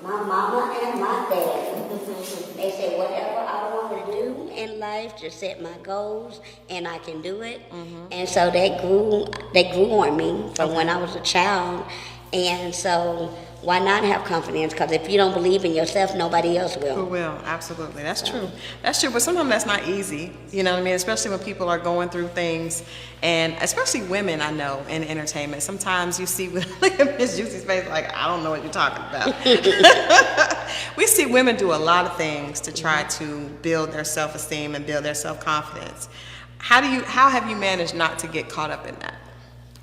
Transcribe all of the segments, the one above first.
my mama and my dad. They said whatever I want to do in life, just set my goals and I can do it. And so they grew on me from when I was a child. And so why not have confidence? Because if you don't believe in yourself, nobody else Who will. will? Absolutely. That's true. That's true. But sometimes that's not easy. You know what I mean? Especially when people are going through things, and especially women, I know, in entertainment. Sometimes you see, look at Miss Juicy's face, like, I don't know what you're talking about. We see women do a lot of things to try to build their self-esteem and build their self-confidence. How have you managed not to get caught up in that?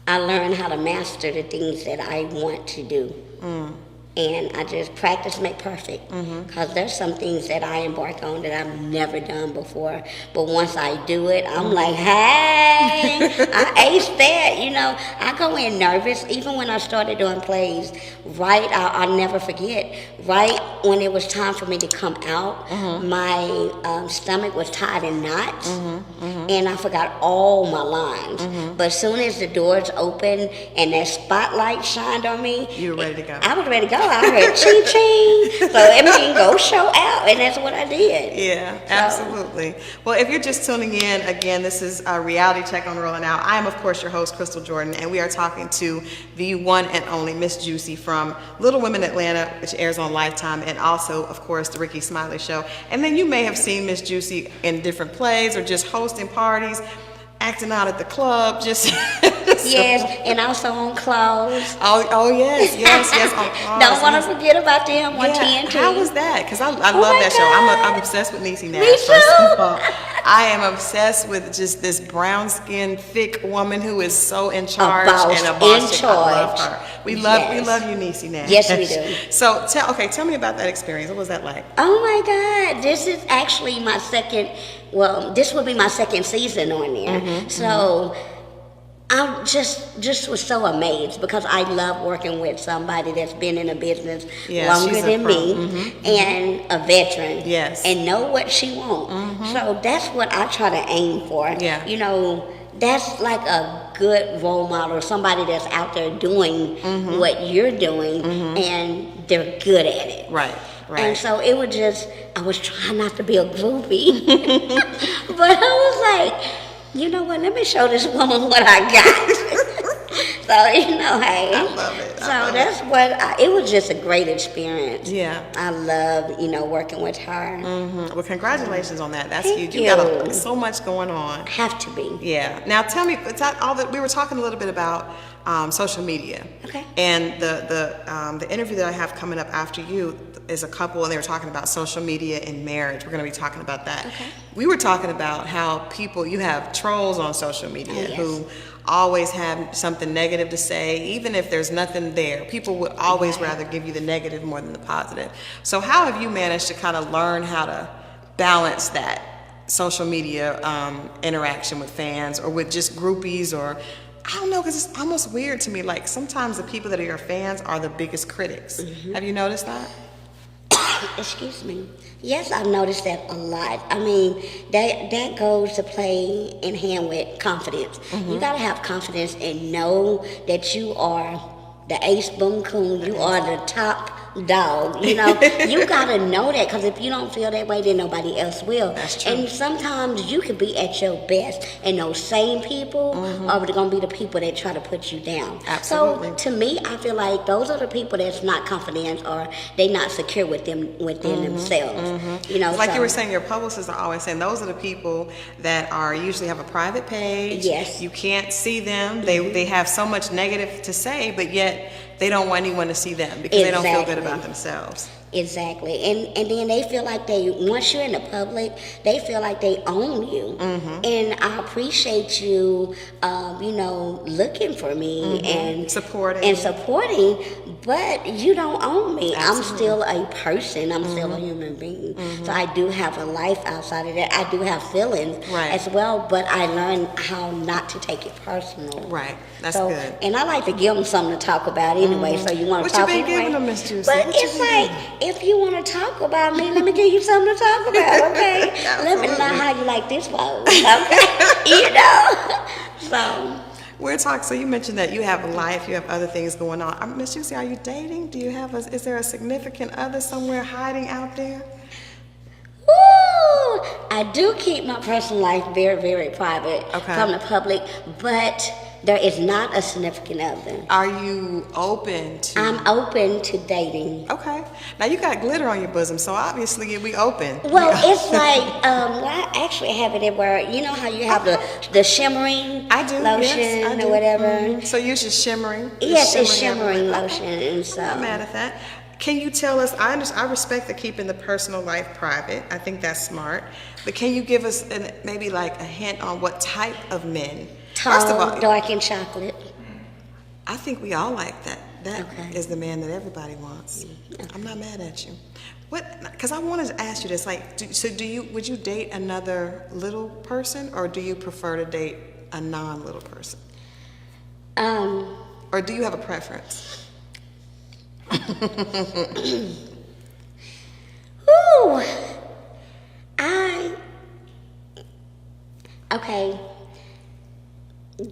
I learned how to master the things that I want to do. And I just practice make perfect. Because there's some things that I embark on that I've never done before. But once I do it, I'm like, hey, I aced that. You know, I go in nervous. Even when I started doing plays, right, I'll never forget, right when it was time for me to come out, my stomach was tied in knots. And I forgot all my lines. But as soon as the doors opened and that spotlight shined on me, You were ready to go. I was ready to go. I heard ching ching. So everything go show out, and that's what I did. Yeah, absolutely. Well, if you're just tuning in, again, this is a reality check on Rolling Out. I am, of course, your host, Crystal Jordan, and we are talking to the one and only Miss Juicy from Little Women Atlanta, which airs on Lifetime, and also, of course, the Ricky Smiley Show. And then you may have seen Miss Juicy in different plays or just hosting parties, acting out at the club, just Yes, and also on clothes. Oh yes, on Claws. Don't want to forget about them on TNT. How was that? Because I love my that show. God. I'm obsessed with Niecy Nash. Me First too. of all, I am obsessed with just this brown-skinned, thick woman who is so in charge boss, and a boss. in chick. I love charge. her. We love you, Niecy Nash. Yes, we do. So tell me about that experience. What was that like? Oh my God, this is actually my second, this will be my second season on there. So I just was so amazed because I love working with somebody that's been in a business longer she's a than pro. me and a veteran. Yes. And know what she wants. So that's what I try to aim for. Yeah. You know, that's like a good role model, somebody that's out there doing what you're doing and they're good at it. Right. And so it was just, I was trying not to be a groupie, but I was like, you know what, let me show this woman what I got. So, you know, hey. I love it. So that's what, it was just a great experience. Yeah. I love, working with her. Well, congratulations on that. That's Thank huge. You got you. so much going on. Have to be. Yeah. Now tell me, we were talking a little bit about social media. Okay. And the interview that I have coming up after you is a couple, and they were talking about social media and marriage. We're going to be talking about that. Okay. We were talking about how you have trolls on social media yes. who always have something negative to say, even if there's nothing there. People would always rather give you the negative more than the positive. So how have you managed to kind of learn how to balance that social media interaction with fans or with just groupies, or I don't know, because it's almost weird to me. Like sometimes the people that are your fans are the biggest critics. Have you noticed that? Excuse me. Yes, I've noticed that a lot. I mean, that goes to play in hand with confidence. You gotta have confidence and know that you are the ace boom coon. You are the top dog. You gotta know that, because if you don't feel that way, then nobody else will. That's true. And sometimes you can be at your best, and those same people are gonna be the people that try to put you down. Absolutely. So to me, I feel like those are the people that's not confident, or they not secure within themselves. It's like you were saying, your publicists are always saying those are the people that usually have a private page. Yes. You can't see them. They have so much negative to say, but yet they don't want anyone to see them because they don't feel good about themselves. Exactly. And then they feel like once you're in the public, they feel like they own you. And I appreciate you, looking for me and supporting, but you don't own me. Absolutely. I'm still a person. I'm still a human being. So I do have a life outside of that. I do have feelings as well, but I learned how not to take it personal. Right. That's good. And I like to give them something to talk about anyway, so you want to talk about What you been giving them, Miss Juicy? But it's like, if you want to talk about me, let me give you something to talk about, okay? Let me know how you like this pose, okay? So. We're talking. So you mentioned that you have a life, you have other things going on. Miss Juicy, are you dating? Do you have is there a significant other somewhere hiding out there? Woo! I do keep my personal life very, very private Okay. from the public, but there is not a significant other. Are you open to? I'm open to dating. Okay. Now you got glitter on your bosom, so obviously you'll be open. Well, it's like, I actually have it where, you know how you have the shimmering I do, lotion yes, I do. or whatever? Mhm. So you're just shimmering? Yes, it's shimmering shimmering everywhere. lotion. And so, I'm not mad at that. Can you tell us, I respect the keeping the personal life private. I think that's smart. But can you give us maybe like a hint on what type of men? First of tall, all, dark, and chocolate. I think we all like that. That is Okay. the man that everybody wants. I'm not mad at you. Because I wanted to ask you this, like, would you date another little person, or do you prefer to date a non-little person? Or do you have a preference? Whew. Okay.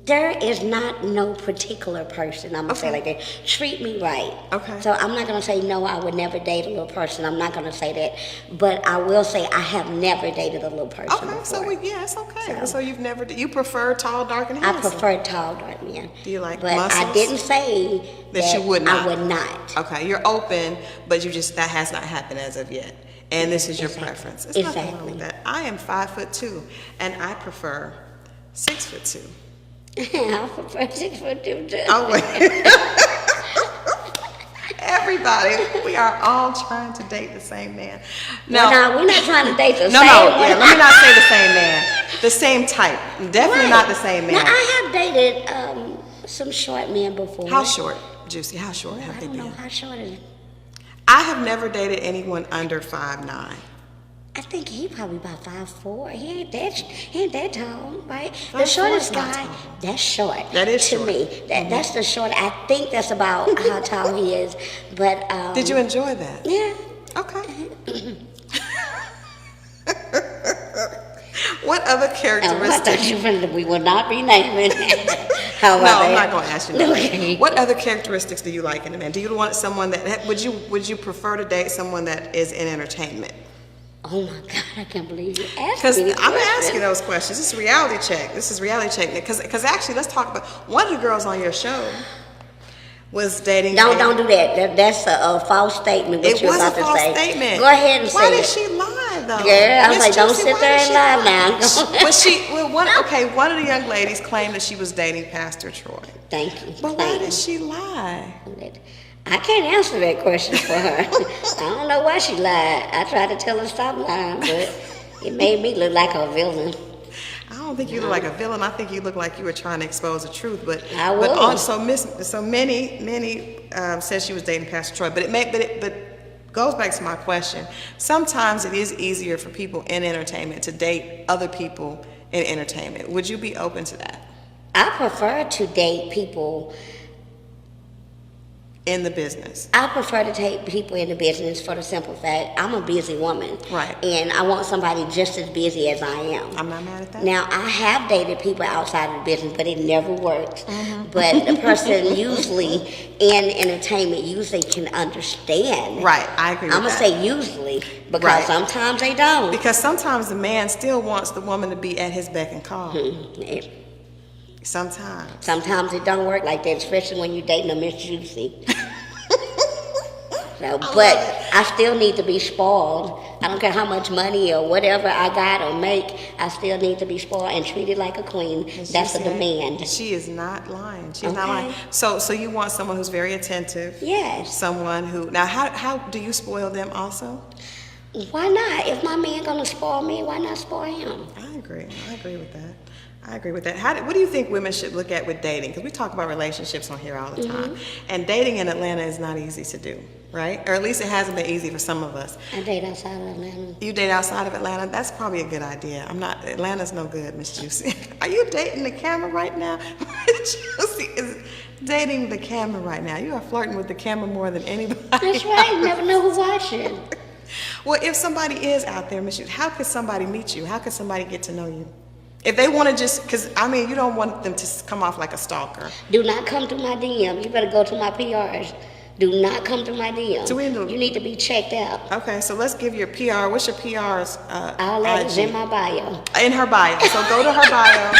There is not no particular person, I'm going to say like that. Treat me right. Okay. So I'm not going to say, no, I would never date a little person. I'm not going to say that. But I will say I have never dated a little person Okay, before. so it's okay. So you've never, you prefer tall, dark, and I handsome? prefer tall, dark men. Do you like But muscles? I didn't say That you would not. I would not. Okay, you're open, but that has not happened as of yet. And this is your preference. It's nothing wrong with that. I am 5'2", and I prefer 6'2". I prefer 6'2" too. Oh wait. Everybody, we are all trying to date the same man. No, we're not trying to date the same no, one. yeah, let me not say the same man. The same type. Definitely Right. not the same man. Now, I have dated some short men before. How short, Juicy? How short have I they don't know been? how short is. I have never dated anyone under 5'9". I think he probably about 5'4". He ain't that tall, right? The 5'4" is shortest not guy, tall. that's short. That is to short. me. That's the short. I think that's about how tall he is. But Did you enjoy that? Yeah. Okay. What other I characteristics? thought we will not be naming. How No, about I'm that? not going to ask you that. Okay. What other characteristics do you like in a man? Do you want someone that would you prefer to date someone that is in entertainment? Oh my God! I can't believe you asked Because me. I'm asking those questions. This is reality check. Because actually, let's talk about one of the girls on your show was dating. Don't do that. That's a false statement. What It you're was a about to false say. statement. Go ahead and Why say did it. she lie though? Girl, I was Miss like, don't Juicy, sit why there did and she lie now. One of the young ladies claimed that she was dating Pastor Troy. Thank you. But why did she lie? I can't answer that question for her. I don't know why she lied. I tried to tell her stop lying, but it made me look like a villain. I don't think you look like a villain. I think you look like you were trying to expose the truth. But I but was. so many said she was dating Pastor Troy. But it goes back to my question. Sometimes it is easier for people in entertainment to date other people in entertainment. Would you be open to that? I prefer to date people. In the business. I prefer to take people in the business for the simple fact I'm a busy woman. Right. And I want somebody just as busy as I am. I'm not mad at that. Now, I have dated people outside of the business, but it never works. Mm-hmm. But the person usually in entertainment usually can understand. Right, I agree with I'm going to that. say usually, because Right. sometimes they don't. Because sometimes the man still wants the woman to be at his beck and call. Sometimes. Sometimes it don't work like that, especially when you're dating a Miss Juicy. But I still need to be spoiled. I don't care how much money or whatever I got or make, I still need to be spoiled and treated like a queen. That's a demand. She is not lying. She's not Okay. lying. So you want someone who's very attentive. Yes. Someone who, now how do you spoil them also? Why not? If my man gonna spoil me, why not spoil him? I agree with that. What do you think women should look at with dating? Because we talk about relationships on here all the time. And dating in Atlanta is not easy to do, right? Or at least it hasn't been easy for some of us. I date outside of Atlanta. You date outside of Atlanta? That's probably a good idea. Atlanta's no good, Miss Juicy. Are you dating the camera right now? Miss Juicy is dating the camera right now. You are flirting with the camera more than anybody. That's right. You never know who's watching. Well, if somebody is out there, Miss Juicy, how could somebody meet you? How could somebody get to know you? If they want to just, because I mean, you don't want them to come off like a stalker. Do not come through my DM. You better go to my PRs. Do not come through my DM. So we need to- you need to be checked out. Okay, so let's give your PR. What's your PR's? All that is IG? in my bio. In her bio. So go to her bio,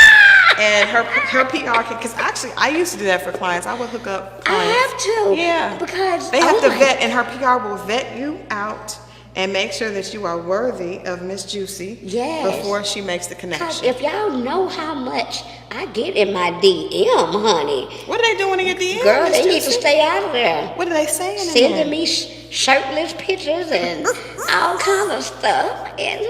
and her PR can. Because actually, I used to do that for clients. I would hook up clients. I have to. Yeah. Because they have to my- vet, and her PR will vet you out and make sure that you are worthy of Miss Juicy. Yes. Before she makes the Because connection. if y'all know how much I get in my DM, honey. What are they doing in your DM? Girl, Miss they need to Juicy? stay out of there. What are they saying? in Sending there? me shirtless pictures and all kinds of stuff. And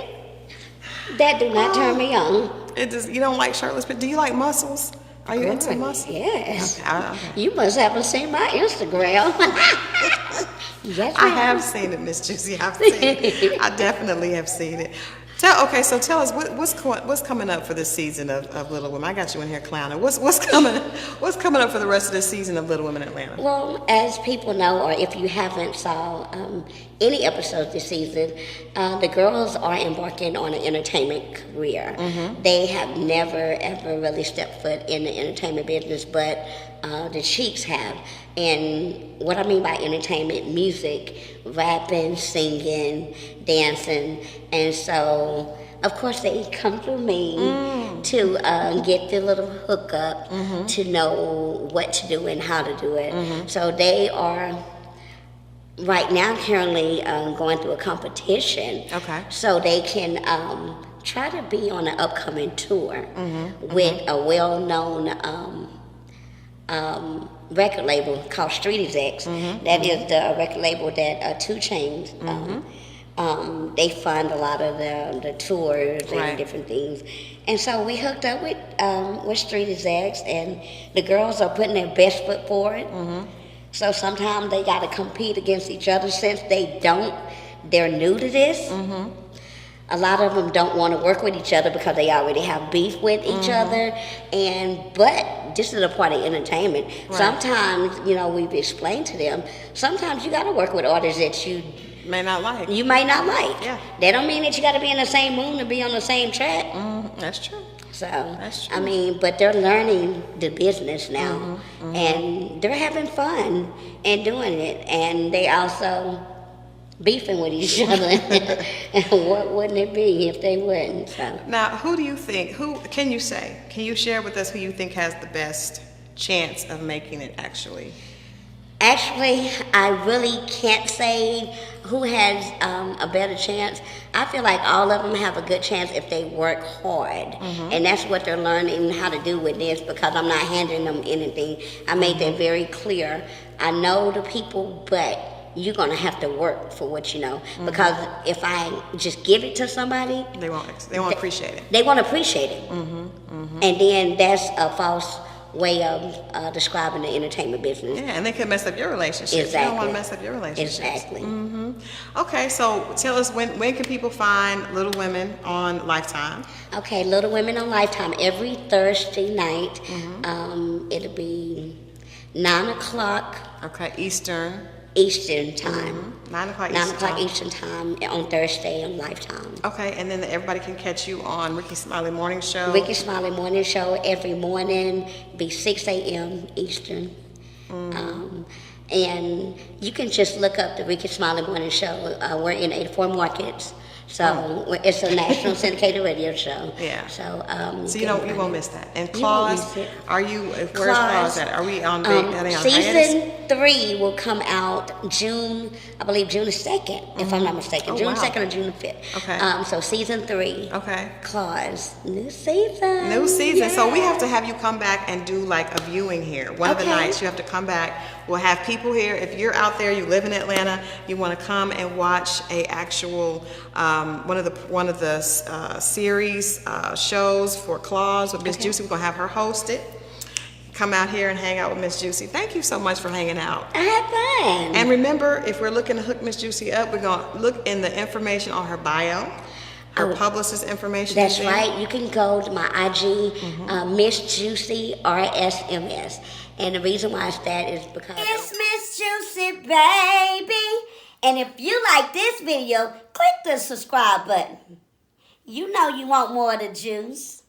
that do not turn me on. It does. You don't like shirtless, but do you like muscles? Are you into Girl, muscles? Yes. Okay. You must haven't seen my Instagram. Yes, I ma'am. have seen it, Miss Juicy. I've seen it. I definitely have seen it. So tell us what's coming up for this season of Little Women. I got you in here clowning. What's coming up for the rest of this season of Little Women Atlanta? Well, as people know, or if you haven't saw any episodes this season, the girls are embarking on an entertainment career. Mm-hmm. They have never, ever really stepped foot in the entertainment business, but the Cheeks have. And what I mean by entertainment, music, rapping, singing, dancing. And so, of course, they come through me to get the little hookup, to know what to do and how to do it. So they are right now currently going through a competition. Okay. So they can try to be on an upcoming tour with a well-known record label called Street Execs. That is the record label that 2 Chainz. They fund a lot of the tours and Right. different things. And so we hooked up with Street Execs, and the girls are putting their best foot forward. So sometimes they got to compete against each other since they're new to this. A lot of them don't want to work with each other because they already have beef with each other. But this is a part of entertainment. Right. Sometimes, we've explained to them, sometimes you got to work with artists that you May not like. might not like. Yeah. That don't mean that you got to be in the same room to be on the same track. That's true. So, That's true. I mean, but they're learning the business now. And they're having fun and doing it. And they also beefing with each other. And what wouldn't it be if they wouldn't? So. Now, who do you think? Can you share with us who you think has the best chance of making it actually? Actually, I really can't say who has a better chance. I feel like all of them have a good chance if they work hard. And that's what they're learning how to do with this, because I'm not handing them anything. I made that very clear. I know the people, but you're going to have to work for what you know. Because if I just give it to somebody, They won't appreciate it. they won't appreciate it. And then that's a false way of describing the entertainment business. Yeah, and they could mess up your relationship. Exactly. You don't want to mess up your relationship. Exactly. Okay, so tell us when can people find Little Women on Lifetime? Okay, Little Women on Lifetime every Thursday night. It'll be 9 o'clock Okay, Eastern. Eastern time. 9 o'clock 9 Eastern. o'clock Eastern time on Thursday on Lifetime. Okay, and then everybody can catch you on Ricky Smiley Morning Show. Ricky Smiley Morning Show every morning, be 6 a.m. Eastern. And you can just look up the Ricky Smiley Morning Show. We're in 84 markets. So it's a national syndicated radio show. Yeah. So So you won't miss that. And You won't Claus, miss it. where's Claus, Claus at? Are we on hiatus? season 3 will come out June the 2nd, if I'm not mistaken. Oh, June wow. 2nd or June the 5th. Okay. So season 3. Okay. Claus, new season. New season. So we have to Yay. have you come back and do like a viewing here. One of the Okay. nights you have to come back. We'll have people here. If you're out there, you live in Atlanta, you want to come and watch a actual one of the series shows for Claus with Miss Okay. Juicy. We're gonna have her host it. Come out here and hang out with Miss Juicy. Thank you so much for hanging out. I had fun. And remember, if we're looking to hook Miss Juicy up, we're gonna look in the information on her bio. Her publicist information. That's is there. right. You can go to my IG, Miss Juicy RSMS. And the reason why it's that is because it's Miss Juicy, baby. And if you like this video, click the subscribe button. You know you want more of the juice.